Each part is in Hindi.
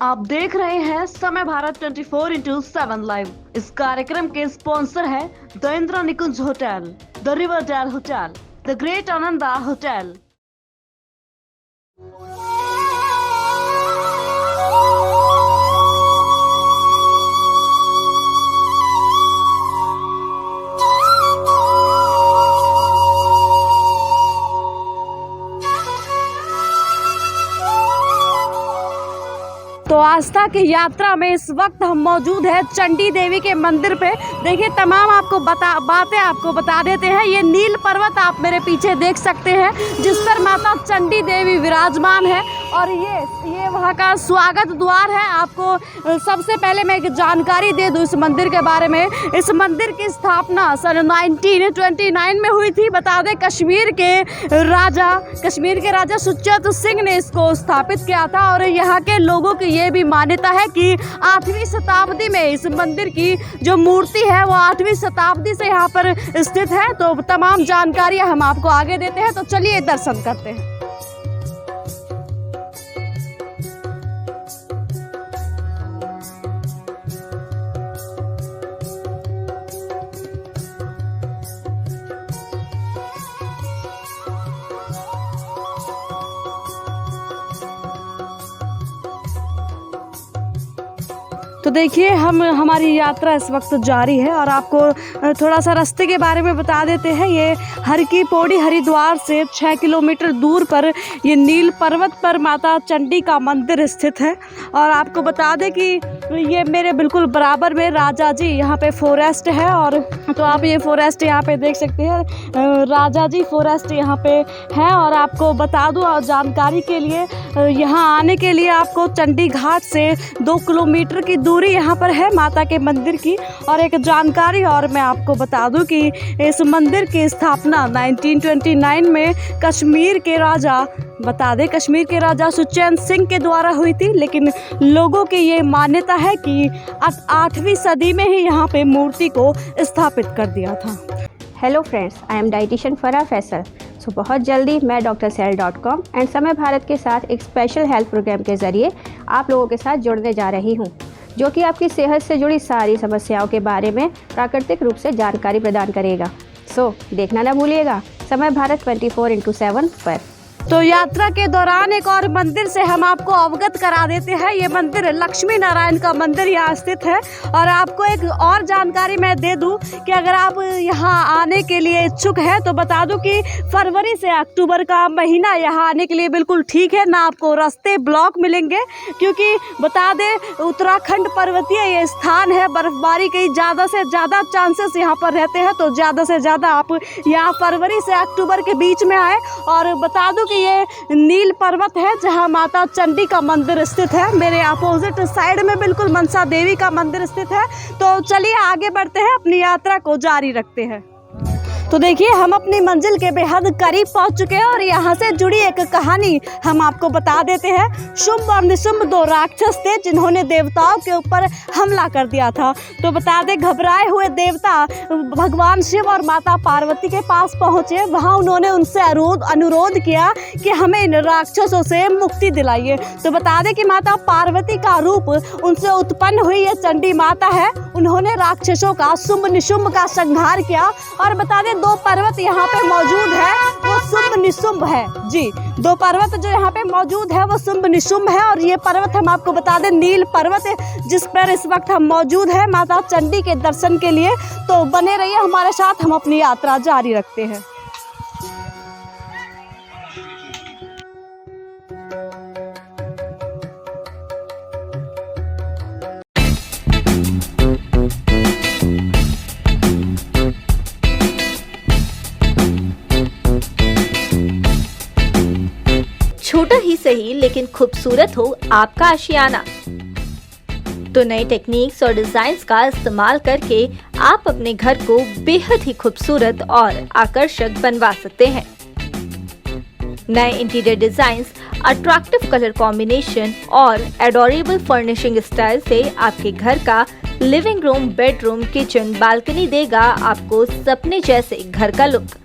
आप देख रहे हैं समय भारत 24x7 लाइव। इस कार्यक्रम के स्पॉन्सर है the Indira Nikunj hotel, the Riverdale hotel, the great Ananda hotel. तो आस्था की यात्रा में इस वक्त हम मौजूद है चंडी देवी के मंदिर पे। देखिए तमाम बातें आपको बता देते हैं। ये नील पर्वत आप मेरे पीछे देख सकते हैं जिस पर माता चंडी देवी विराजमान है और ये वहाँ का स्वागत द्वार है। आपको सबसे पहले मैं एक जानकारी दे दूँ इस मंदिर के बारे में। इस मंदिर की स्थापना सन 1929 में हुई थी। बता दें कश्मीर के राजा सुचेत सिंह ने इसको स्थापित किया था और यहाँ के लोगों की ये भी मान्यता है कि 8वीं शताब्दी में इस मंदिर की जो मूर्ति है वो 8वीं शताब्दी से यहाँ पर स्थित है। तो तमाम जानकारियाँ हम आपको आगे देते हैं, तो चलिए दर्शन करते हैं। तो देखिए हमारी यात्रा इस वक्त जारी है और आपको थोड़ा सा रास्ते के बारे में बता देते हैं। ये हर की पौड़ी हरिद्वार से 6 किलोमीटर दूर पर ये नील पर्वत पर माता चंडी का मंदिर स्थित है। और आपको बता दें कि ये मेरे बिल्कुल बराबर में राजा जी यहाँ पे फॉरेस्ट है। और तो आप ये फॉरेस्ट यहाँ पे देख सकते हैं, राजा जी फॉरेस्ट यहाँ पे है। और आपको बता दूँ और जानकारी के लिए, यहाँ आने के लिए आपको चंडी घाट से 2 किलोमीटर की दूरी यहाँ पर है माता के मंदिर की। और एक जानकारी और मैं आपको बता दूं कि इस मंदिर की स्थापना 1929 में कश्मीर के राजा सुचेत सिंह के द्वारा हुई थी। लेकिन लोगों की ये मान्यता है कि 8वीं सदी में ही यहाँ पे मूर्ति को स्थापित कर दिया था। Hello friends, I am dietician Farah Faisal. So बहुत जल्दी मैं drcell.com एंड समय भारत के साथ एक स्पेशल हेल्थ प्रोग्राम के ज़रिए आप लोगों के साथ जुड़ने जा रही हूँ, जो कि आपकी सेहत से जुड़ी सारी समस्याओं के बारे में प्राकृतिक रूप से जानकारी प्रदान करेगा। सो देखना ना भूलिएगा समय भारत 24x7 पर। तो यात्रा के दौरान एक और मंदिर से हम आपको अवगत करा देते हैं। ये मंदिर लक्ष्मी नारायण का मंदिर यहाँ स्थित है। और आपको एक और जानकारी मैं दे दूं कि अगर आप यहाँ आने के लिए इच्छुक हैं तो बता दूं कि फरवरी से अक्टूबर का महीना यहाँ आने के लिए बिल्कुल ठीक है। ना आपको रास्ते ब्लॉक मिलेंगे, क्योंकि बता दें उत्तराखंड पर्वतीय ये स्थान है, बर्फबारी के ज़्यादा से ज़्यादा चांसेस यहाँ पर रहते हैं। तो ज़्यादा से ज़्यादा आप यहाँ फरवरी से अक्टूबर के बीच में आए। और बता दूं कि ये नील पर्वत है जहां माता चंडी का मंदिर स्थित है। मेरे अपोजिट साइड में बिल्कुल मनसा देवी का मंदिर स्थित है। तो चलिए आगे बढ़ते हैं, अपनी यात्रा को जारी रखते हैं। तो देखिए हम अपनी मंजिल के बेहद करीब पहुंच चुके हैं और यहाँ से जुड़ी एक कहानी हम आपको बता देते हैं। शुंभ और निशुंभ 2 राक्षस थे जिन्होंने देवताओं के ऊपर हमला कर दिया था। तो बता दें घबराए हुए देवता भगवान शिव और माता पार्वती के पास पहुँचे। वहाँ उन्होंने उनसे अनुरोध किया कि हमें इन राक्षसों से मुक्ति दिलाइए। तो बता दें कि माता पार्वती का रूप उनसे उत्पन्न हुई ये चंडी माता है। उन्होंने राक्षसों का शुंभ निशुंभ का संहार किया। और बता दें 2 पर्वत यहाँ पे मौजूद है, वो शुंभ निशुंभ है जी। 2 पर्वत जो यहाँ पे मौजूद है वो शुंभ निशुंभ है। और ये पर्वत हम आपको बता दें नील पर्वत है जिस पर इस वक्त हम मौजूद है माता चंडी के दर्शन के लिए। तो बने रहिए हमारे साथ, हम अपनी यात्रा जारी रखते हैं। छोटा ही सही लेकिन खूबसूरत हो आपका आशियाना। तो नए टेक्निक्स और डिजाइन्स का इस्तेमाल करके आप अपने घर को बेहद ही खूबसूरत और आकर्षक बनवा सकते हैं। नए interior designs, attractive colour combination और एडोरेबल फर्निशिंग स्टाइल से आपके घर का living room, bedroom, kitchen, balcony देगा आपको सपने जैसे घर का लुक।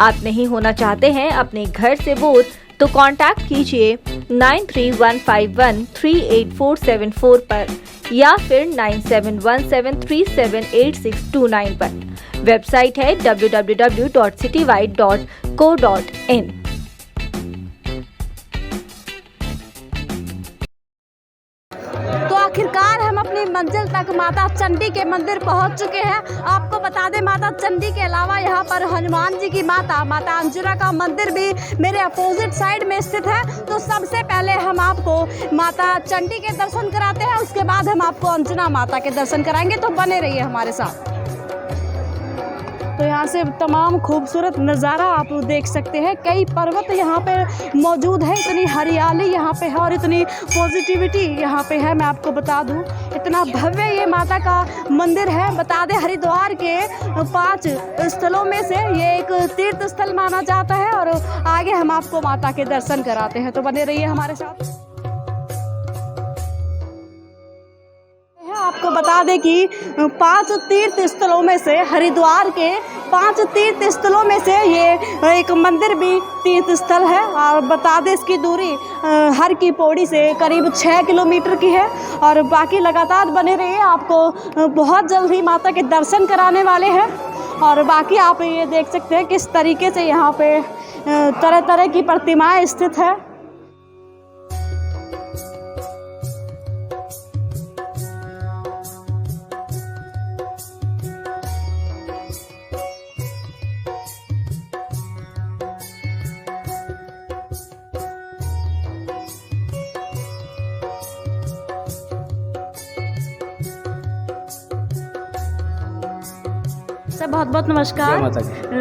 आप नहीं होना चाहते हैं अपने घर से बोर, तो कांटेक्ट कीजिए 9315138474 पर या फिर 9717378629 पर। वेबसाइट है www.citywide.co.in। तो आखिरकार हम अपनी मंजिल तक माता चंडी के मंदिर पहुंच चुके हैं। आपको बता दें, माता चंडी के अलावा यहाँ पर हनुमान जी की माता अंजुना का मंदिर भी मेरे अपोजिट साइड में स्थित है। तो सबसे पहले हम आपको माता चंडी के दर्शन कराते हैं, उसके बाद हम आपको अंजुना माता के दर्शन कराएंगे। तो बने रहिए हमारे साथ। तो यहाँ से तमाम खूबसूरत नज़ारा आप देख सकते हैं। कई पर्वत यहाँ पे मौजूद है, इतनी हरियाली यहाँ पे है और इतनी पॉजिटिविटी यहाँ पे है। मैं आपको बता दूँ, इतना भव्य ये माता का मंदिर है। बता दें, हरिद्वार के 5 स्थलों में से ये एक तीर्थ स्थल माना जाता है। और आगे हम आपको माता के दर्शन कराते हैं, तो बने रहिए हमारे साथ। आपको बता दें कि 5 तीर्थ स्थलों में से, हरिद्वार के 5 तीर्थ स्थलों में से ये एक मंदिर भी तीर्थ स्थल है। और बता दें, इसकी दूरी हर की पौड़ी से करीब 6 किलोमीटर की है। और बाकी लगातार बने रहिए, आपको बहुत जल्द ही माता के दर्शन कराने वाले हैं। और बाकी आप ये देख सकते हैं किस तरीके से यहाँ पे तरह तरह की प्रतिमाएं स्थित है। सर बहुत बहुत नमस्कार।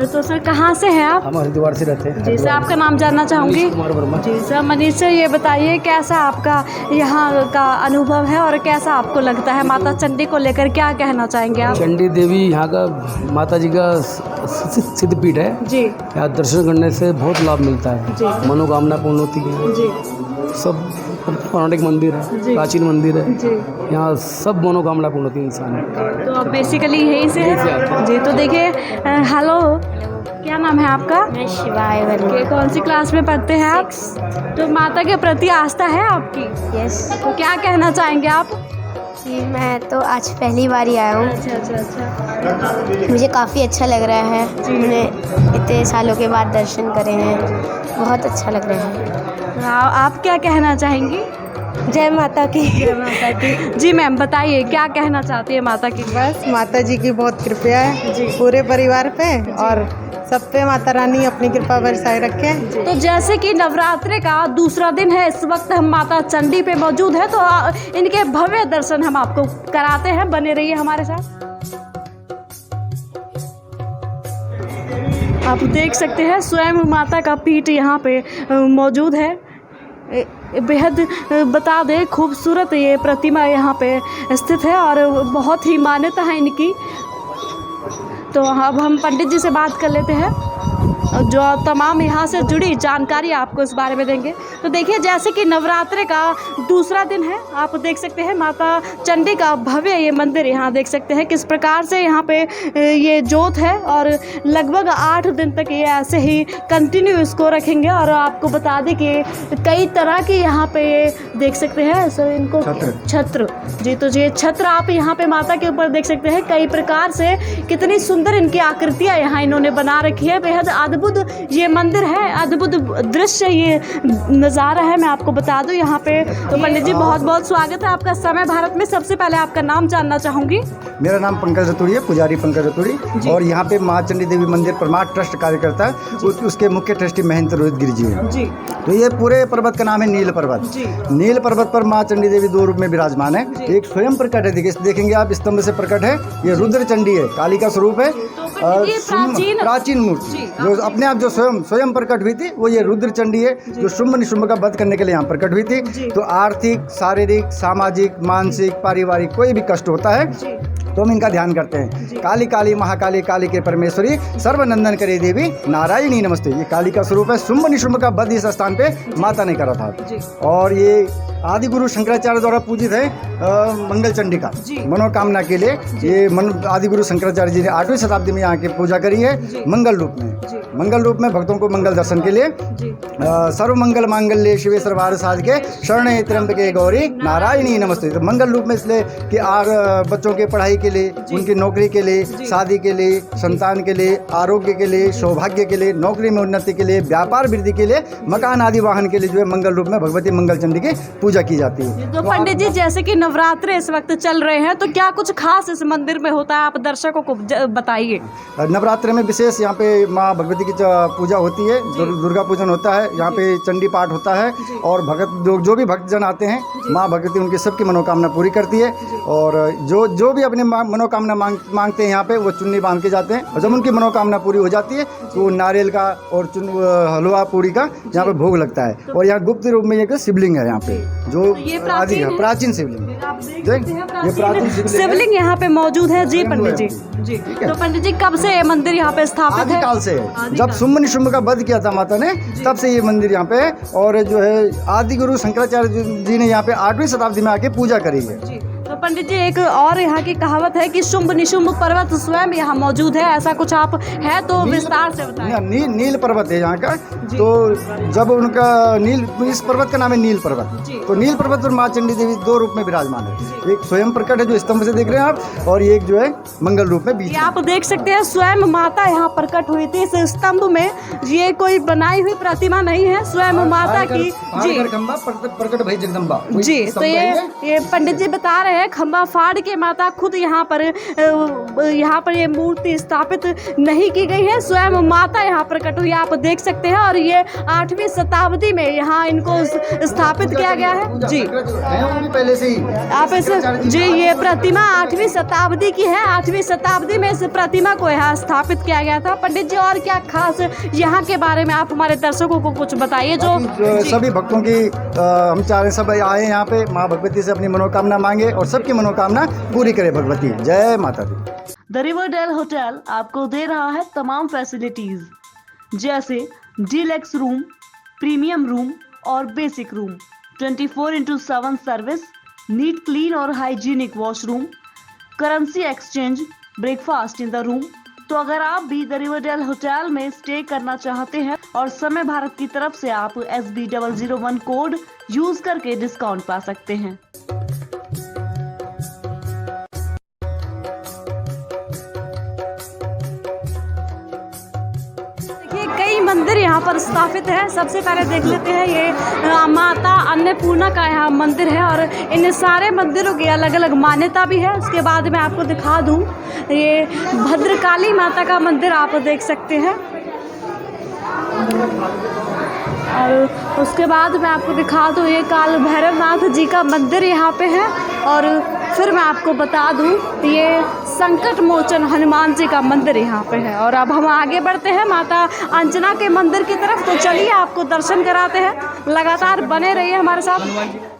तो सर कहाँ से हैं आप? हम हरिद्वार से रहते हैं। जी सर, आपका नाम जानना चाहूँगी। मनीष कुमार वर्मा। जी सर, मनीष सर ये बताइए कैसा आपका यहाँ का अनुभव है और कैसा आपको लगता है माता चंडी को लेकर, क्या कहना चाहेंगे आप? चंडी देवी यहाँ का माता जी का सिद्धपीठ है जी। यहाँ दर्शन करने से बहुत लाभ मिलता है जी। मनोकामना पूर्ण होती है जी। सब पौराणिक मंदिर है, जी। प्राचीन मंदिर है, जी। यहाँ सब मनोकामना पूर्ण होती है इंसान है। तो आप बेसिकली यहीं से हैं? जी। तो देखिए, हेलो, क्या नाम है आपका? मैं शिवाय वर्मा। कौन सी क्लास में पढ़ते हैं आप? तो माता के प्रति आस्था है आपकी? यस। तो क्या कहना चाहेंगे आप? जी, मैं तो आज पहली बार ही आया हूँ। अच्छा। मुझे काफ़ी अच्छा लग रहा है। मैंने इतने सालों के बाद दर्शन करे हैं, बहुत अच्छा लग रहा है। आप क्या कहना चाहेंगी? जय माता की। जय माता की। जी मैम, बताइए क्या कहना चाहती है माता की? बस माता जी की बहुत कृपा है जी। पूरे परिवार पे और सब पे माता रानी अपनी कृपा बरसाए रखे। तो जैसे कि नवरात्रि का दूसरा दिन है, इस वक्त हम माता चंडी पे मौजूद है। तो इनके भव्य दर्शन हम आपको कराते हैं, बने रहिए हमारे साथ। आप देख सकते हैं स्वयं माता का पीठ यहाँ पे मौजूद है। बेहद बता दें खूबसूरत ये प्रतिमा यहाँ पे स्थित है और बहुत ही मान्यता है इनकी। तो अब हम पंडित जी से बात कर लेते हैं, जो तमाम यहाँ से जुड़ी जानकारी आपको इस बारे में देंगे। तो देखिए, जैसे कि नवरात्रि का दूसरा दिन है, आप देख सकते हैं माता चंडी का भव्य ये मंदिर यहाँ देख सकते हैं किस प्रकार से यहाँ पे ये जोत है। और लगभग 8 दिन तक ये ऐसे ही कंटिन्यू इसको रखेंगे। और आपको बता दें कि कई तरह के यहाँ पे देख सकते हैं सर, इनको छत्र। जी, तो ये छत्र आप यहाँ पे माता के ऊपर देख सकते हैं कई प्रकार से, कितनी सुंदर इनकी आकृतियाँ यहाँ इन्होंने बना रखी है। बेहद अद्भुत ये मंदिर है, अद्भुत दृश्य ये नज़ारा है। मैं आपको बता दूं यहाँ पे। तो पंडित जी बहुत बहुत स्वागत है आपका समय भारत में। सबसे पहले आपका नाम जानना चाहूँगी। मेरा नाम पंकज रतूड़ी है, पुजारी पंकज रतूड़ी। और यहाँ पे माँ चंडी देवी मंदिर परमार्थ ट्रस्ट कार्य करता है, उसके मुख्य ट्रस्टी महंत रोहित गिरी जी हैं जी। तो ये पूरे पर्वत का नाम है नील पर्वत जी। नील पर्वत पर माँ चंडी देवी 2 रूप में विराजमान है। एक स्वयं प्रकट है, देखेंगे आप स्तंभ से प्रकट है। ये रुद्र चंडी है, काली का स्वरूप है। और प्राचीन मूर्ति जो अपने आप जो स्वयं प्रकट हुई थी, वो ये रुद्र चंडी है, जो शुंभ निशुंभ का वध करने के लिए यहाँ प्रकट हुई थी। तो आर्थिक, शारीरिक, सामाजिक, मानसिक, पारिवारिक कोई भी कष्ट होता है तो हम इनका ध्यान करते हैं। काली काली महाकाली, काली के परमेश्वरी, सर्वनंदन करे देवी, नारायणी नमस्ते। ये काली का स्वरूप है। शुंभ निशुंभ का वध इस स्थान पे माता ने करा था। और ये आदि गुरु शंकराचार्य द्वारा पूजित है मंगल चंडिका मनोकामना के लिए। ये आदि गुरु शंकराचार्य जी ने 8वीं शताब्दी में यहाँ की पूजा करी है मंगल रूप में। मंगल रूप में भक्तों को मंगल दर्शन के लिए सर्व मंगल मांगल्ये शिवे सर्वार्थ साधके शरणे त्र्यंबके गौरी नारायणी नमस्ते। तो मंगल रूप में इसलिए कि बच्चों के पढ़ाई के लिए, उनकी नौकरी के लिए, शादी के लिए, संतान के लिए, आरोग्य के लिए, सौभाग्य के लिए, नौकरी में उन्नति के लिए, व्यापार वृद्धि के लिए, मकान आदि वाहन के लिए जो है मंगल रूप में भगवती मंगल चंडी की पूजा की जाती है। तो पंडित जी जैसे कि नवरात्र इस वक्त चल रहे हैं, तो क्या कुछ खास इस मंदिर में होता है, आप दर्शकों को बताइए। नवरात्र में विशेष यहाँ पे माँ भगवती की पूजा होती है, दुर्गा पूजन होता है, यहाँ पे चंडी पाठ होता है और भगत जो भी भक्तजन आते हैं माँ भगवती उनकी सबकी मनोकामना पूरी करती है। और जो भी अपनी मनोकामना मांगते हैं यहाँ पे वो चुन्नी बांध के जाते हैं और जब उनकी मनोकामना पूरी हो जाती है तो नारियल का और हलवा पूरी का यहाँ पे भोग लगता है। और यहाँ गुप्त रूप में एक शिवलिंग है यहाँ पे जो आदि है, प्राचीन शिवलिंग। ये प्राचीन शिवलिंग यहाँ पे मौजूद है। जी पंडित जी। तो पंडित जी कब से ये मंदिर यहाँ पे स्थापित है? आदिकाल से, जब शुंभ निशुंभ का वध किया था माता ने तब से ये मंदिर यहाँ पे। और जो है आदि गुरु शंकराचार्य जी ने यहाँ पे 8वीं शताब्दी में आके पूजा करी है। तो पंडित जी एक और यहाँ की कहावत है कि शुंभ निशुंभ पर्वत स्वयं यहाँ मौजूद है, ऐसा कुछ आप है तो विस्तार से बताएं। नील पर्वत है यहाँ का। तो जब उनका इस पर्वत का नाम है नील पर्वत। तो नील पर्वत और माँ चंडी देवी 2 रूप में विराजमान है। एक स्वयं प्रकट है जो स्तंभ से देख रहे हैं आप, और एक जो है मंगल रूप में बीच। आप देख सकते हैं स्वयं माता यहाँ प्रकट हुई थी इस स्तंभ में। ये कोई बनाई हुई प्रतिमा नहीं है, स्वयं माता की। जी प्रकट भई जगदम्बा जी। तो ये पंडित जी बता रहे हैं खंबा फाड़ के माता खुद यहाँ पर ये मूर्ति स्थापित नहीं की गई है, स्वयं माता यहाँ प्रकट हुई आप देख सकते हैं। और ये 8वीं शताब्दी में यहाँ इनको स्थापित किया गया है। जी पहले से ही आप इस जी ये प्रतिमा 8वीं शताब्दी की है। 8वीं शताब्दी में इस प्रतिमा को यहाँ स्थापित किया गया था। पंडित जी और क्या खास यहाँ के बारे में आप हमारे दर्शकों को कुछ बताइए। जो सभी भक्तों की हम चाह रहे सब आए यहाँ पे माँ भगवती से अपनी मनोकामना मांगे और सबकी मनोकामना पूरी करे भगवती। जय माता दी। द रिवरडेल होटल आपको दे रहा है तमाम फैसिलिटीज जैसे डीलक्स रूम, प्रीमियम रूम और basic room, 24/7 service, neat clean और hygienic washroom, currency exchange, breakfast in the room. तो अगर आप भी द रिवरडेल होटल में स्टे करना चाहते हैं और समय भारत की तरफ से आप SB001 कोड यूज करके डिस्काउंट पा सकते हैं। कई मंदिर यहाँ पर स्थापित है। सबसे पहले देख लेते हैं ये माता अन्नपूर्णा का यहाँ मंदिर है और इन सारे मंदिरों की अलग अलग मान्यता भी है। उसके बाद मैं आपको दिखा दूँ ये भद्रकाली माता का मंदिर आप देख सकते हैं। और उसके बाद मैं आपको दिखा दूँ ये काल भैरवनाथ जी का मंदिर यहाँ पे है। और फिर मैं आपको बता दूँ ये संकट मोचन हनुमान जी का मंदिर यहाँ पे है। और अब हम आगे बढ़ते हैं माता अंजना के मंदिर की तरफ। तो चलिए आपको दर्शन कराते हैं, लगातार बने रहिए हमारे साथ।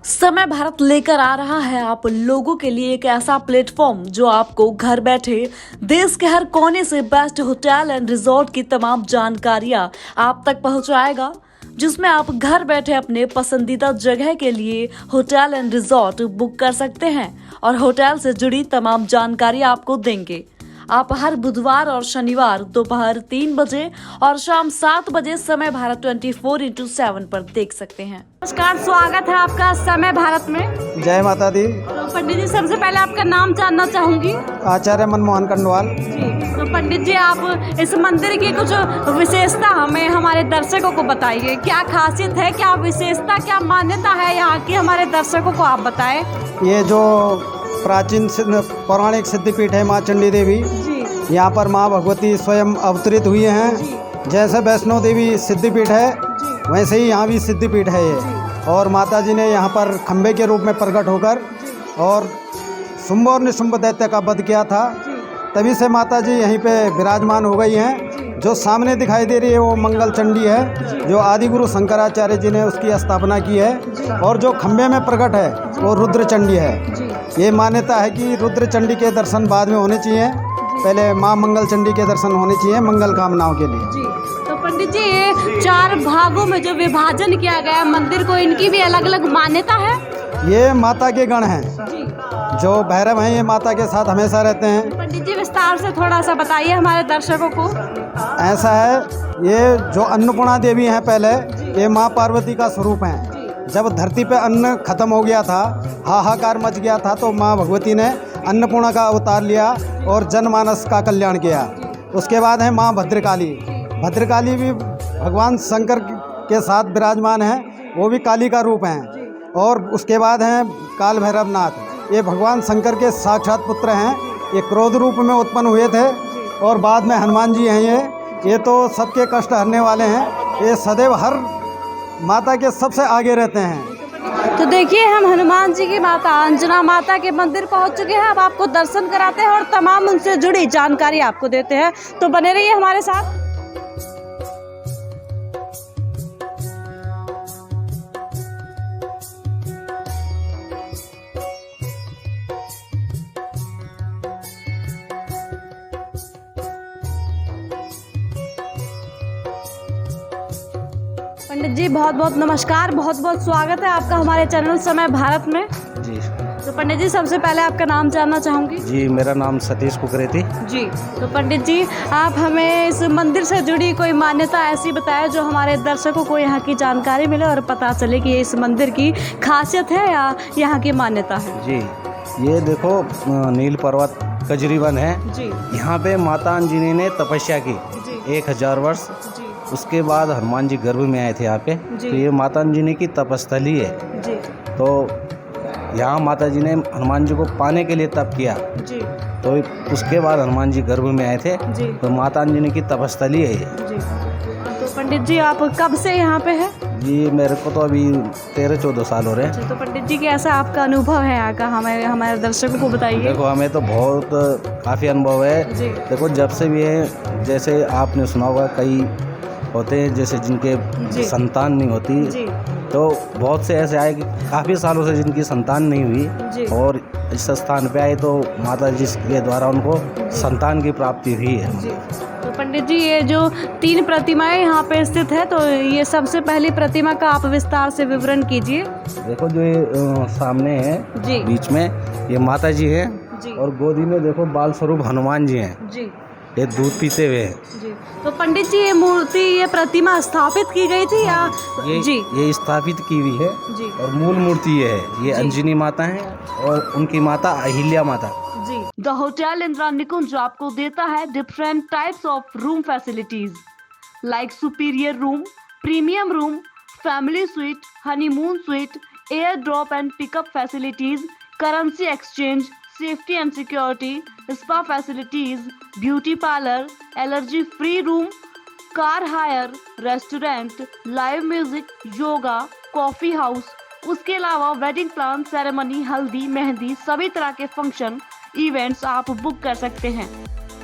समय भारत लेकर आ रहा है आप लोगों के लिए एक ऐसा प्लेटफॉर्म जो आपको घर बैठे देश के हर कोने से बेस्ट होटल एंड रिजॉर्ट की तमाम जानकारियां आप तक पहुंचाएगा, जिसमें आप घर बैठे अपने पसंदीदा जगह के लिए होटल एंड रिजॉर्ट बुक कर सकते हैं और होटल से जुड़ी तमाम जानकारी आपको देंगे। आप हर बुधवार और शनिवार दोपहर 3 बजे और शाम 7 बजे समय भारत 24/7 पर देख सकते हैं। नमस्कार, स्वागत है आपका समय भारत में। जय माता दी। तो पंडित जी सबसे पहले आपका नाम जानना चाहूंगी। आचार्य मनमोहन कंडवाल। तो पंडित जी आप इस मंदिर की कुछ विशेषता हमें हमारे दर्शकों को बताइए, क्या खासियत है, क्या विशेषता, क्या मान्यता है यहाँ की, हमारे दर्शकों को आप बताएं। ये जो प्राचीन पौराणिक सिद्धिपीठ है माँ चंडी देवी, यहाँ पर माँ भगवती स्वयं अवतरित हुई हैं। जैसे वैष्णो देवी सिद्धिपीठ है वैसे ही यहाँ भी सिद्धिपीठ है ये। और माता जी ने यहाँ पर खंबे के रूप में प्रकट होकर और शुंभ और निशुंभ दैत्य का वध किया था, तभी से माता जी यहीं पे विराजमान हो गई हैं। जो सामने दिखाई दे रही है वो मंगल चंडी है, जो आदि गुरु शंकराचार्य जी ने उसकी स्थापना की है। और जो खम्भे में प्रकट है वो रुद्र चंडी है। ये मान्यता है कि रुद्र चंडी के दर्शन बाद में होने चाहिए, पहले माँ मंगल चंडी के दर्शन होने चाहिए मंगल कामनाओं के लिए। तो पंडित जी ये 4 भागों में जो विभाजन किया गया है मंदिर को, इनकी भी अलग अलग मान्यता है? ये माता के गण हैं, जो भैरव हैं, ये माता के साथ हमेशा रहते हैं। पंडित जी विस्तार से थोड़ा सा बताइए हमारे दर्शकों को। ऐसा है, ये जो अन्नपूर्णा देवी हैं पहले, ये माँ पार्वती का स्वरूप हैं। जब धरती पे अन्न खत्म हो गया था, हाहाकार मच गया था, तो माँ भगवती ने अन्नपूर्णा का अवतार लिया और जनमानस का कल्याण किया। उसके बाद है माँ भद्रकाली। भद्रकाली भी भगवान शंकर के साथ विराजमान हैं, वो भी काली का रूप हैं। और उसके बाद हैं काल भैरवनाथ, ये भगवान शंकर के साक्षात पुत्र हैं। ये क्रोध रूप में उत्पन्न हुए थे। और बाद में हनुमान जी हैं, ये तो सबके कष्ट हरने वाले हैं। ये सदैव हर माता के सबसे आगे रहते हैं। तो देखिए हम हनुमान जी की माता अंजना माता के मंदिर पहुंच चुके हैं। अब आपको दर्शन कराते हैं और तमाम उनसे जुड़ी जानकारी आपको देते हैं, तो बने रहिए हमारे साथ। पंडित जी बहुत बहुत नमस्कार, बहुत बहुत स्वागत है आपका हमारे चैनल समय भारत में। जी तो पंडित जी सबसे पहले आपका नाम जानना चाहूँगी। जी, मेरा नाम सतीश कुकरेती। जी तो पंडित जी आप हमें इस मंदिर से जुड़ी कोई मान्यता ऐसी बताएं जो हमारे दर्शकों को यहाँ की जानकारी मिले और पता चले कि इस मंदिर की खासियत है या यहाँ की मान्यता है। जी, ये देखो नील पर्वत कजरीवन है। जी यहाँ पे माता अंजनी ने तपस्या की 1000 वर्ष। उसके बाद हनुमान जी गर्भ में आए थे यहाँ पे। तो ये माता अंजनी की तपस्थली है। जी तो यहाँ माता जी ने हनुमान जी को पाने के लिए तप किया। जी तो उसके बाद हनुमान जी गर्भ में आए थे। जी तो माता अंजनी की तपस्थली है ये। जी तो पंडित जी आप कब से यहाँ पे हैं? जी मेरे को तो अभी 13-14 साल हो रहे हैं। अच्छा, तो पंडित जी कैसा आपका अनुभव है यहाँ का, हमारे दर्शकों को बताइए। देखो हमें तो बहुत काफ़ी अनुभव है। जी देखो जब से भी है, जैसे आपने सुना होगा कई होते हैं जैसे जिनके संतान नहीं होती। जी तो बहुत से ऐसे आए कि काफ़ी सालों से जिनकी संतान नहीं जी। हुई और इस स्थान पे आए तो माता जी के द्वारा उनको संतान की प्राप्ति हुई है। जी तो पंडित जी ये जो 3 प्रतिमाएं यहाँ पे स्थित है, तो ये सबसे पहली प्रतिमा का आप विस्तार से विवरण कीजिए। देखो जो ये सामने है जी बीच में, ये माता जी है। जी और गोदी में देखो बाल स्वरूप हनुमान जी हैं। जी ये दूध पीते हुए हैं। जी तो पंडित जी ये मूर्ति, ये प्रतिमा स्थापित की गई थी या? जी ये स्थापित की हुई है। जी और मूल मूर्ति ये है। ये अंजनी माता है और उनकी माता अहिल्या माता। जी द होटल इंदिरा निकुंज आपको देता है different types of room facilities like superior room, premium room, family suite, honeymoon suite, air drop and pickup facilities, currency exchange, safety and security, spa facilities, beauty parlour, allergy free room, car hire, restaurant, live music, yoga, coffee house. उसके अलावा वेडिंग प्लान, सेरेमनी, हल्दी, मेहंदी, सभी तरह के फंक्शन इवेंट्स आप बुक कर सकते हैं।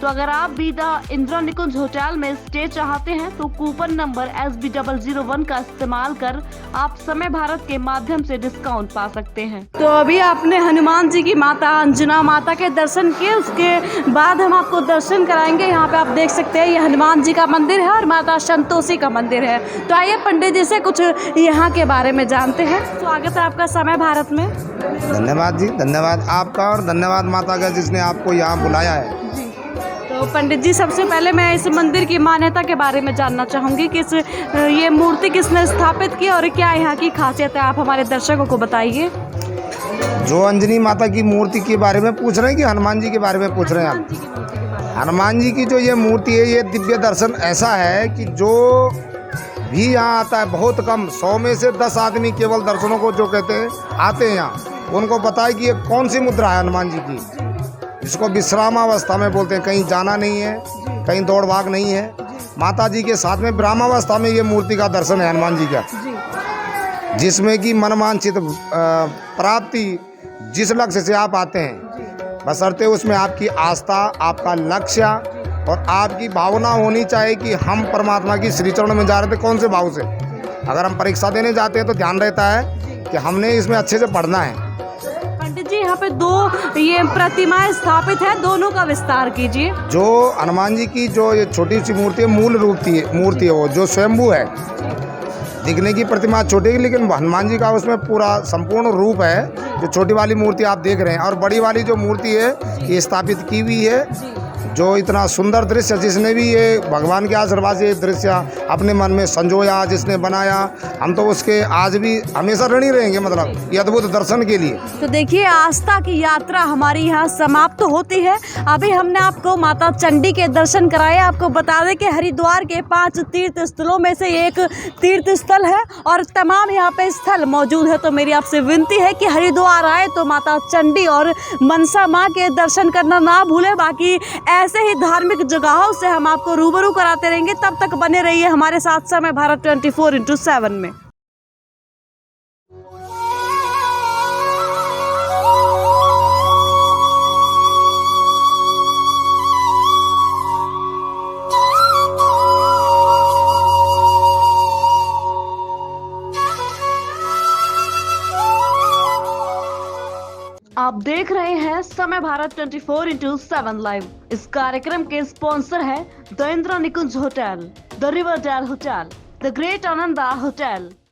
तो अगर आप भी द इंदिरा निकुंज होटल में स्टे चाहते हैं तो कूपन नंबर SB001 का इस्तेमाल कर आप समय भारत के माध्यम से डिस्काउंट पा सकते हैं। तो अभी आपने हनुमान जी की माता अंजना माता के दर्शन किए, उसके बाद हम आपको दर्शन कराएंगे। यहाँ पे आप देख सकते हैं ये हनुमान जी का मंदिर है और माता संतोषी का मंदिर है। तो आइए पंडित जी से कुछ यहाँ के बारे में जानते हैं। स्वागत है आपका समय भारत में। धन्यवाद जी, धन्यवाद आपका और धन्यवाद माता का जिसने आपको यहाँ बुलाया है। तो पंडित जी सबसे पहले मैं इस मंदिर की मान्यता के बारे में जानना चाहूँगी कि ये मूर्ति किसने स्थापित की और क्या यहाँ की खासियत है, आप हमारे दर्शकों को बताइए। जो अंजनी माता की मूर्ति के बारे में पूछ रहे हैं कि हनुमान जी के बारे में पूछ रहे हैं आप? हनुमान जी की जो ये मूर्ति है, ये दिव्य दर्शन ऐसा है कि जो भी यहाँ आता है बहुत कम, 100 में से 10 आदमी केवल दर्शनों को जो कहते हैं आते हैं यहाँ, उनको पता है कि ये कौन सी मुद्रा है हनुमान जी की, जिसको विश्रामावस्था में बोलते हैं। कहीं जाना नहीं है, कहीं दौड़ भाग नहीं है। माता जी के साथ में ब्रह्मावस्था में ये मूर्ति का दर्शन है हनुमान जी का, जिसमें कि मनवांछित प्राप्ति जिस लक्ष्य से आप आते हैं, बशर्ते उसमें आपकी आस्था, आपका लक्ष्य और आपकी भावना होनी चाहिए कि हम परमात्मा की श्री चरण में जा रहे थे, कौन से भाव से। अगर हम परीक्षा देने जाते हैं तो ध्यान रहता है कि हमने इसमें अच्छे से पढ़ना है। पंडित जी यहाँ पे 2 ये प्रतिमाएं स्थापित है, दोनों का विस्तार कीजिए। जो हनुमान जी की जो ये छोटी सी मूर्ति है, मूल मूर्ति है वो जो स्वयंभू है, दिखने की प्रतिमा छोटी है लेकिन हनुमान जी का उसमें पूरा संपूर्ण रूप है। जो छोटी वाली मूर्ति आप देख रहे हैं और बड़ी वाली जो मूर्ति है ये स्थापित की हुई है। जो इतना सुंदर दृश्य, जिसने भी ये भगवान के आशीर्वाद से ये दृश्य अपने मन में संजोया, जिसने बनाया, हम तो उसके आज भी हमेशा ऋणी रहेंगे, मतलब ये अद्भुत दर्शन के लिए। तो देखिए आस्था की यात्रा हमारी यहाँ समाप्त होती है। अभी हमने आपको माता चंडी के दर्शन कराए। आपको बता दें कि हरिद्वार के 5 तीर्थ स्थलों में से एक तीर्थ स्थल है और तमाम यहाँ पे स्थल मौजूद है। तो मेरी आपसे विनती है कि हरिद्वार आए तो माता चंडी और मनसा माँ के दर्शन करना ना भूलें। बाकी ऐसे ही धार्मिक जगहों से हम आपको रूबरू कराते रहेंगे। तब तक बने रहिए हमारे साथ समय भारत 24/7 में। आप देख रहे हैं समय भारत 24/7 लाइव। इस कार्यक्रम के स्पॉन्सर है the Indira Nikunj hotel, the river dale hotel, the great Ananda hotel,